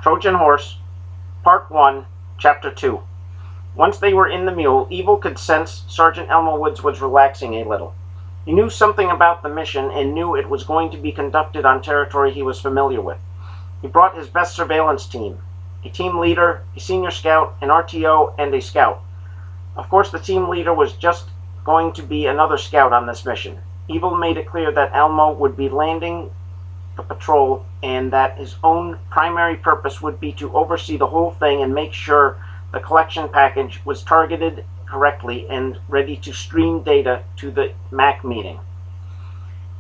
Trojan Horse, Part 1, Chapter 2. Once they were in the mule, Evil could sense Sergeant Elmo Woods was relaxing a little. He knew something about the mission and knew it was going to be conducted on territory he was familiar with. He brought his best surveillance team, a team leader, a senior scout, an RTO, and a scout. Of course, the team leader was just going to be another scout on this mission. Evil made it clear that Elmo would be landing the patrol and that his own primary purpose would be to oversee the whole thing and make sure the collection package was targeted correctly and ready to stream data to the MAC meeting.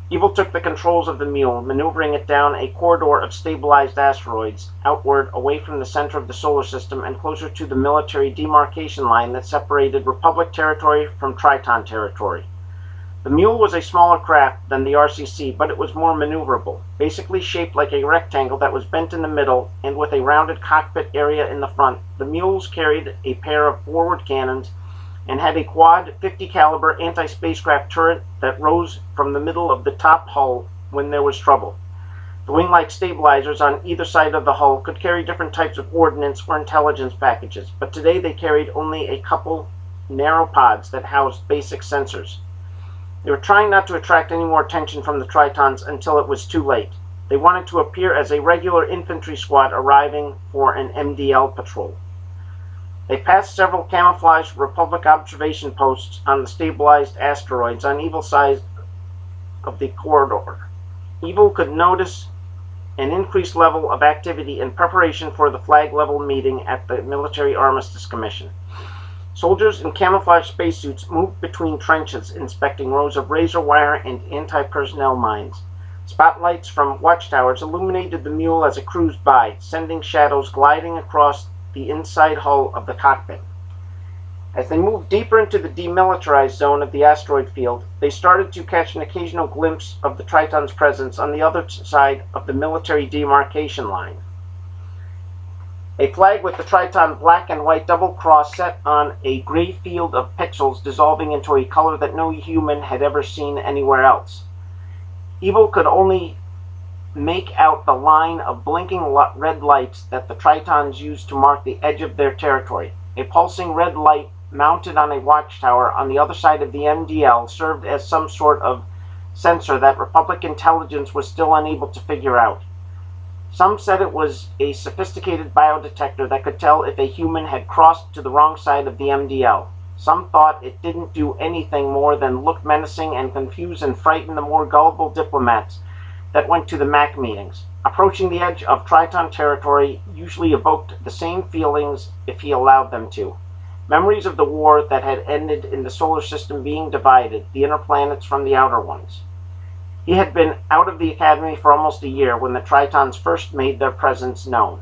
Evil took the controls of the mule, maneuvering it down a corridor of stabilized asteroids, outward away from the center of the solar system and closer to the military demarcation line that separated Republic territory from Triton territory. The mule was a smaller craft than the RCC, but it was more maneuverable, basically shaped like a rectangle that was bent in the middle and with a rounded cockpit area in the front. The mules carried a pair of forward cannons and had a quad 50 caliber anti-spacecraft turret that rose from the middle of the top hull when there was trouble. The wing-like stabilizers on either side of the hull could carry different types of ordnance or intelligence packages, but today they carried only a couple narrow pods that housed basic sensors. They were trying not to attract any more attention from the Tritons until it was too late. They wanted to appear as a regular infantry squad arriving for an MDL patrol. They passed several camouflaged Republic observation posts on the stabilized asteroids on Evil's side of the corridor. Evil could notice an increased level of activity in preparation for the flag-level meeting at the Military Armistice Commission. Soldiers in camouflage spacesuits moved between trenches, inspecting rows of razor wire and anti-personnel mines. Spotlights from watchtowers illuminated the mule as it cruised by, sending shadows gliding across the inside hull of the cockpit. As they moved deeper into the demilitarized zone of the asteroid field, they started to catch an occasional glimpse of the Triton's presence on the other side of the military demarcation line. A flag with the Triton black and white double cross set on a gray field of pixels dissolving into a color that no human had ever seen anywhere else. Evil could only make out the line of blinking red lights that the Tritons used to mark the edge of their territory. A pulsing red light mounted on a watchtower on the other side of the MDL served as some sort of sensor that Republic intelligence was still unable to figure out. Some said it was a sophisticated biodetector that could tell if a human had crossed to the wrong side of the MDL. Some thought it didn't do anything more than look menacing and confuse and frighten the more gullible diplomats that went to the MAC meetings. Approaching the edge of Triton territory usually evoked the same feelings if he allowed them to. Memories of the war that had ended in the solar system being divided, the inner planets from the outer ones. He had been out of the academy for almost a year when the Tritons first made their presence known.